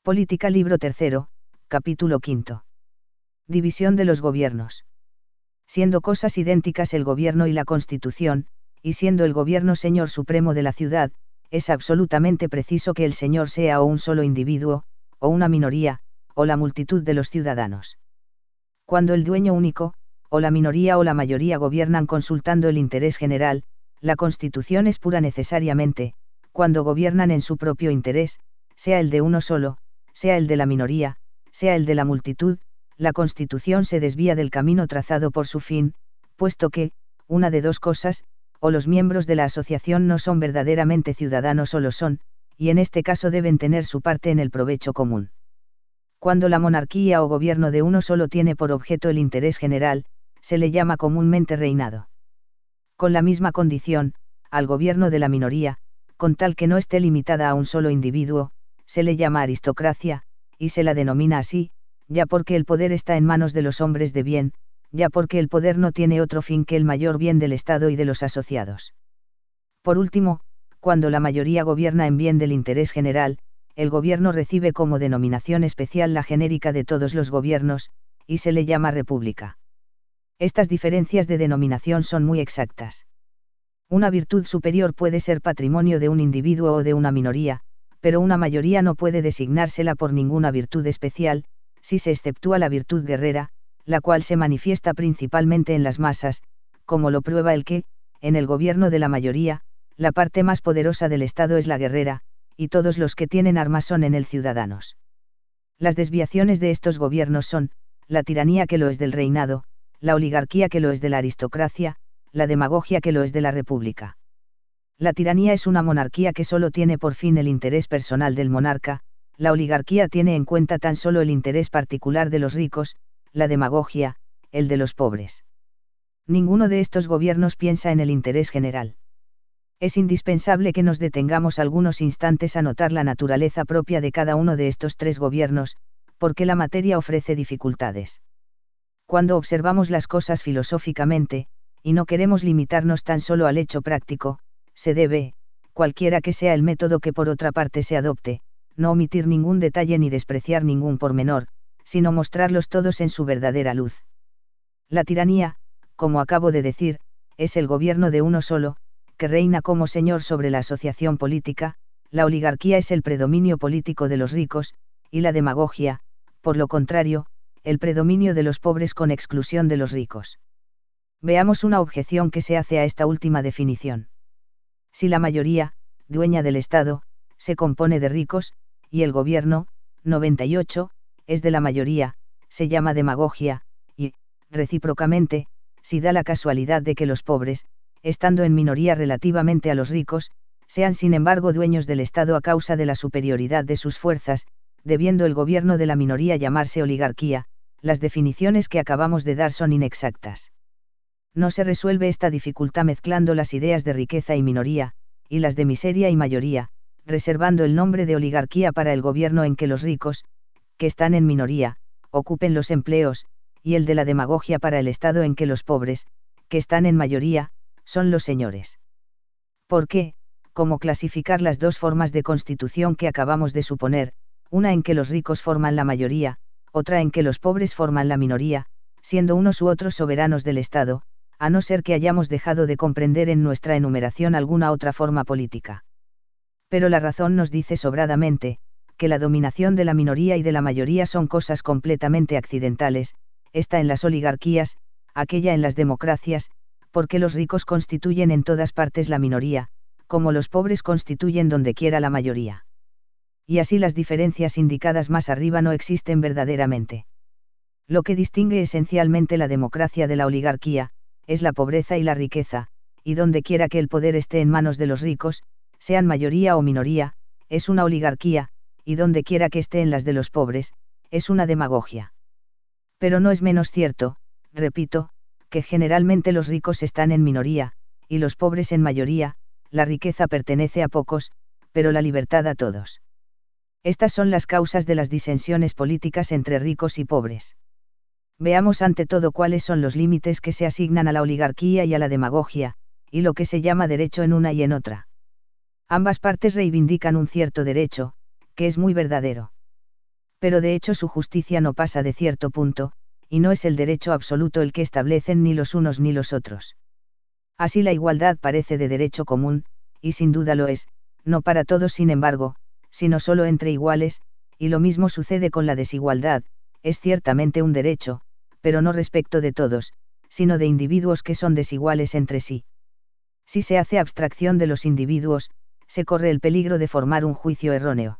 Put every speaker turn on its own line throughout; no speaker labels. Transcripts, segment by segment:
Política libro 3, capítulo 5. División de los gobiernos. Siendo cosas idénticas el gobierno y la Constitución, y siendo el gobierno señor supremo de la ciudad, es absolutamente preciso que el señor sea o un solo individuo, o una minoría, o la multitud de los ciudadanos. Cuando el dueño único, o la minoría o la mayoría gobiernan consultando el interés general, la Constitución es pura necesariamente, cuando gobiernan en su propio interés, sea el de uno solo, sea el de la minoría, sea el de la multitud, la Constitución se desvía del camino trazado por su fin, puesto que, una de dos cosas, o los miembros de la asociación no son verdaderamente ciudadanos o lo son, y en este caso deben tener su parte en el provecho común. Cuando la monarquía o gobierno de uno solo tiene por objeto el interés general, se le llama comúnmente reinado. Con la misma condición, al gobierno de la minoría, con tal que no esté limitada a un solo individuo, se le llama aristocracia, y se la denomina así, ya porque el poder está en manos de los hombres de bien, ya porque el poder no tiene otro fin que el mayor bien del Estado y de los asociados. Por último, cuando la mayoría gobierna en bien del interés general, el gobierno recibe como denominación especial la genérica de todos los gobiernos, y se le llama república. Estas diferencias de denominación son muy exactas. Una virtud superior puede ser patrimonio de un individuo o de una minoría, pero una mayoría no puede designársela por ninguna virtud especial, si se exceptúa la virtud guerrera, la cual se manifiesta principalmente en las masas, como lo prueba el que, en el gobierno de la mayoría, la parte más poderosa del Estado es la guerrera, y todos los que tienen armas son en él ciudadanos. Las desviaciones de estos gobiernos son, la tiranía que lo es del reinado, la oligarquía que lo es de la aristocracia, la demagogia que lo es de la república. La tiranía es una monarquía que solo tiene por fin el interés personal del monarca, la oligarquía tiene en cuenta tan solo el interés particular de los ricos, la demagogia, el de los pobres. Ninguno de estos gobiernos piensa en el interés general. Es indispensable que nos detengamos algunos instantes a notar la naturaleza propia de cada uno de estos tres gobiernos, porque la materia ofrece dificultades. Cuando observamos las cosas filosóficamente, y no queremos limitarnos tan solo al hecho práctico, se debe, cualquiera que sea el método que por otra parte se adopte, no omitir ningún detalle ni despreciar ningún pormenor, sino mostrarlos todos en su verdadera luz. La tiranía, como acabo de decir, es el gobierno de uno solo, que reina como señor sobre la asociación política, la oligarquía es el predominio político de los ricos, y la demagogia, por lo contrario, el predominio de los pobres con exclusión de los ricos. Veamos una objeción que se hace a esta última definición. Si la mayoría, dueña del Estado, se compone de ricos, y el gobierno, 98, es de la mayoría, se llama demagogia, y, recíprocamente, si da la casualidad de que los pobres, estando en minoría relativamente a los ricos, sean sin embargo dueños del Estado a causa de la superioridad de sus fuerzas, debiendo el gobierno de la minoría llamarse oligarquía, las definiciones que acabamos de dar son inexactas. No se resuelve esta dificultad mezclando las ideas de riqueza y minoría, y las de miseria y mayoría, reservando el nombre de oligarquía para el gobierno en que los ricos, que están en minoría, ocupen los empleos, y el de la demagogia para el Estado en que los pobres, que están en mayoría, son los señores. ¿Por qué? ¿Cómo clasificar las dos formas de constitución que acabamos de suponer, una en que los ricos forman la mayoría, otra en que los pobres forman la minoría, siendo unos u otros soberanos del Estado, a no ser que hayamos dejado de comprender en nuestra enumeración alguna otra forma política? Pero la razón nos dice sobradamente, que la dominación de la minoría y de la mayoría son cosas completamente accidentales, esta en las oligarquías, aquella en las democracias, porque los ricos constituyen en todas partes la minoría, como los pobres constituyen dondequiera la mayoría. Y así las diferencias indicadas más arriba no existen verdaderamente. Lo que distingue esencialmente la democracia de la oligarquía, es la pobreza y la riqueza, y dondequiera que el poder esté en manos de los ricos, sean mayoría o minoría, es una oligarquía, y dondequiera que esté en las de los pobres, es una demagogia. Pero no es menos cierto, repito, que generalmente los ricos están en minoría, y los pobres en mayoría, la riqueza pertenece a pocos, pero la libertad a todos. Estas son las causas de las disensiones políticas entre ricos y pobres. Veamos ante todo cuáles son los límites que se asignan a la oligarquía y a la demagogia, y lo que se llama derecho en una y en otra. Ambas partes reivindican un cierto derecho, que es muy verdadero. Pero de hecho su justicia no pasa de cierto punto, y no es el derecho absoluto el que establecen ni los unos ni los otros. Así la igualdad parece de derecho común, y sin duda lo es, no para todos sin embargo, sino solo entre iguales, y lo mismo sucede con la desigualdad, es ciertamente un derecho, pero no respecto de todos, sino de individuos que son desiguales entre sí. Si se hace abstracción de los individuos, se corre el peligro de formar un juicio erróneo.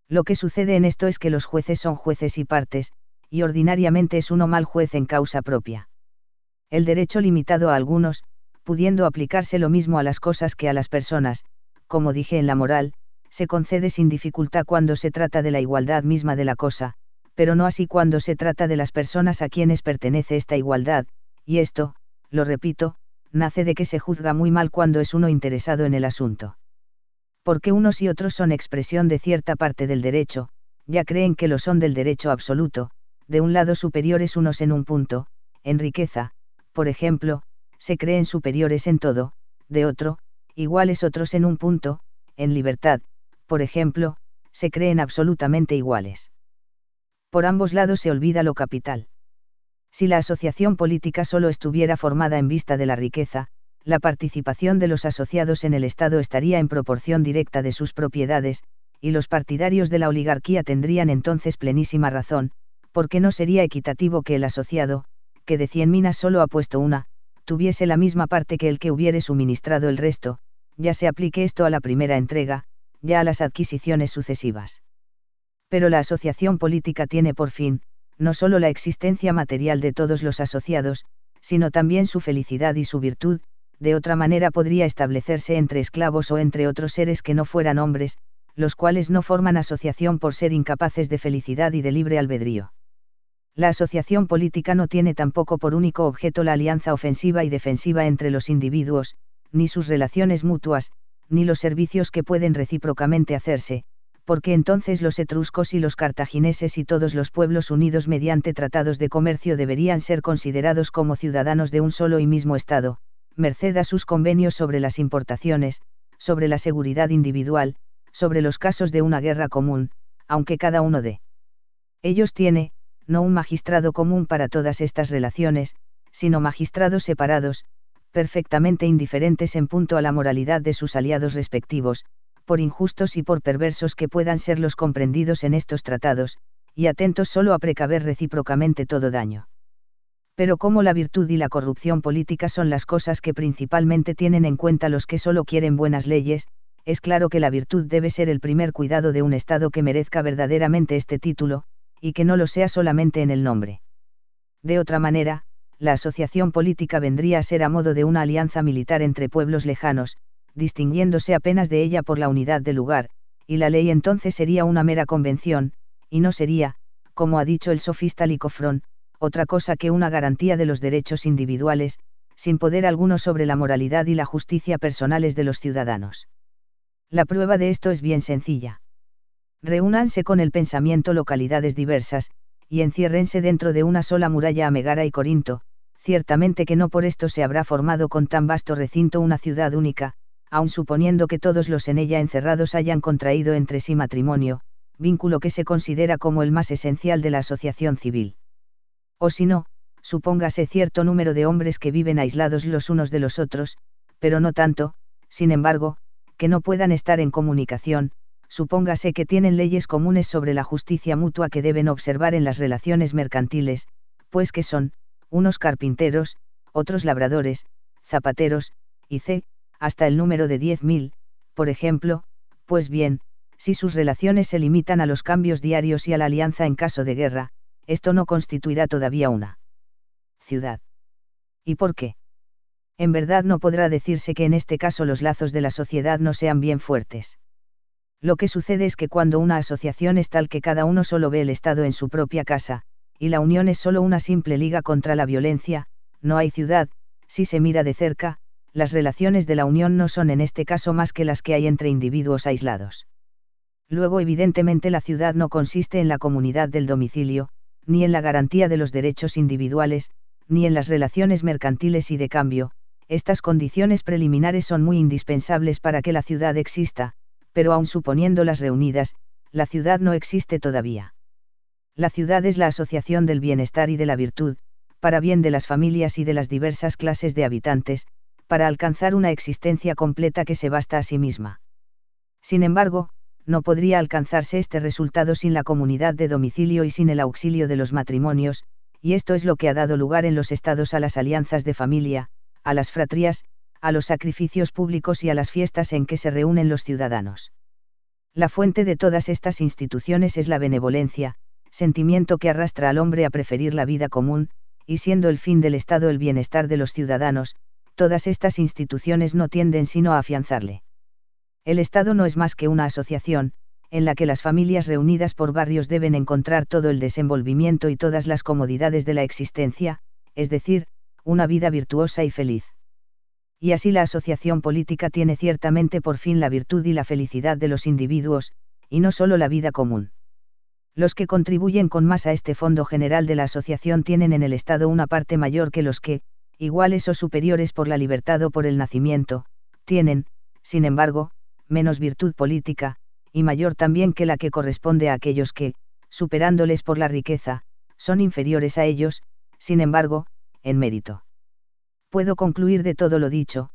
Lo que sucede en esto es que los jueces son jueces y partes, y ordinariamente es uno mal juez en causa propia. El derecho limitado a algunos, pudiendo aplicarse lo mismo a las cosas que a las personas, como dije en la moral, se concede sin dificultad cuando se trata de la igualdad misma de la cosa, pero no así cuando se trata de las personas a quienes pertenece esta igualdad, y esto, lo repito, nace de que se juzga muy mal cuando es uno interesado en el asunto. Porque unos y otros son expresión de cierta parte del derecho, ya creen que lo son del derecho absoluto, de un lado superiores unos en un punto, en riqueza, por ejemplo, se creen superiores en todo, de otro, iguales otros en un punto, en libertad, por ejemplo, se creen absolutamente iguales. Por ambos lados se olvida lo capital. Si la asociación política solo estuviera formada en vista de la riqueza, la participación de los asociados en el Estado estaría en proporción directa de sus propiedades, y los partidarios de la oligarquía tendrían entonces plenísima razón, porque no sería equitativo que el asociado, que de 100 minas solo ha puesto una, tuviese la misma parte que el que hubiere suministrado el resto, ya se aplique esto a la primera entrega, ya a las adquisiciones sucesivas. Pero la asociación política tiene por fin, no solo la existencia material de todos los asociados, sino también su felicidad y su virtud, de otra manera podría establecerse entre esclavos o entre otros seres que no fueran hombres, los cuales no forman asociación por ser incapaces de felicidad y de libre albedrío. La asociación política no tiene tampoco por único objeto la alianza ofensiva y defensiva entre los individuos, ni sus relaciones mutuas, ni los servicios que pueden recíprocamente hacerse, porque entonces los etruscos y los cartagineses y todos los pueblos unidos mediante tratados de comercio deberían ser considerados como ciudadanos de un solo y mismo Estado, merced a sus convenios sobre las importaciones, sobre la seguridad individual, sobre los casos de una guerra común, aunque cada uno de ellos tiene, no un magistrado común para todas estas relaciones, sino magistrados separados, perfectamente indiferentes en punto a la moralidad de sus aliados respectivos, por injustos y por perversos que puedan ser los comprendidos en estos tratados, y atentos solo a precaver recíprocamente todo daño. Pero como la virtud y la corrupción política son las cosas que principalmente tienen en cuenta los que solo quieren buenas leyes, es claro que la virtud debe ser el primer cuidado de un Estado que merezca verdaderamente este título, y que no lo sea solamente en el nombre. De otra manera, la asociación política vendría a ser a modo de una alianza militar entre pueblos lejanos, distinguiéndose apenas de ella por la unidad de lugar, y la ley entonces sería una mera convención, y no sería, como ha dicho el sofista Licofrón, otra cosa que una garantía de los derechos individuales, sin poder alguno sobre la moralidad y la justicia personales de los ciudadanos. La prueba de esto es bien sencilla. Reúnanse con el pensamiento localidades diversas, y enciérrense dentro de una sola muralla a Megara y Corinto, ciertamente que no por esto se habrá formado con tan vasto recinto una ciudad única, aun suponiendo que todos los en ella encerrados hayan contraído entre sí matrimonio, vínculo que se considera como el más esencial de la asociación civil. O si no, supóngase cierto número de hombres que viven aislados los unos de los otros, pero no tanto, sin embargo, que no puedan estar en comunicación, supóngase que tienen leyes comunes sobre la justicia mutua que deben observar en las relaciones mercantiles, pues que son, unos carpinteros, otros labradores, zapateros, y hasta el número de 10.000, por ejemplo, pues bien, si sus relaciones se limitan a los cambios diarios y a la alianza en caso de guerra, esto no constituirá todavía una ciudad. ¿Y por qué? En verdad no podrá decirse que en este caso los lazos de la sociedad no sean bien fuertes. Lo que sucede es que cuando una asociación es tal que cada uno solo ve el Estado en su propia casa, y la unión es solo una simple liga contra la violencia, no hay ciudad. Si se mira de cerca, las relaciones de la unión no son en este caso más que las que hay entre individuos aislados. Luego evidentemente la ciudad no consiste en la comunidad del domicilio, ni en la garantía de los derechos individuales, ni en las relaciones mercantiles y de cambio. Estas condiciones preliminares son muy indispensables para que la ciudad exista, pero aun suponiéndolas reunidas, la ciudad no existe todavía. La ciudad es la asociación del bienestar y de la virtud, para bien de las familias y de las diversas clases de habitantes, para alcanzar una existencia completa que se basta a sí misma. Sin embargo, no podría alcanzarse este resultado sin la comunidad de domicilio y sin el auxilio de los matrimonios, y esto es lo que ha dado lugar en los estados a las alianzas de familia, a las fratrías, a los sacrificios públicos y a las fiestas en que se reúnen los ciudadanos. La fuente de todas estas instituciones es la benevolencia, sentimiento que arrastra al hombre a preferir la vida común, y siendo el fin del Estado el bienestar de los ciudadanos, todas estas instituciones no tienden sino a afianzarle. El Estado no es más que una asociación, en la que las familias reunidas por barrios deben encontrar todo el desenvolvimiento y todas las comodidades de la existencia, es decir, una vida virtuosa y feliz. Y así la asociación política tiene ciertamente por fin la virtud y la felicidad de los individuos, y no solo la vida común. Los que contribuyen con más a este fondo general de la asociación tienen en el Estado una parte mayor que los que, iguales o superiores por la libertad o por el nacimiento, tienen, sin embargo, menos virtud política, y mayor también que la que corresponde a aquellos que, superándoles por la riqueza, son inferiores a ellos, sin embargo, en mérito. Puedo concluir de todo lo dicho,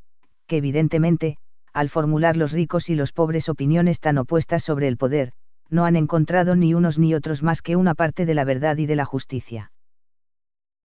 que evidentemente, al formular los ricos y los pobres opiniones tan opuestas sobre el poder, no han encontrado ni unos ni otros más que una parte de la verdad y de la justicia.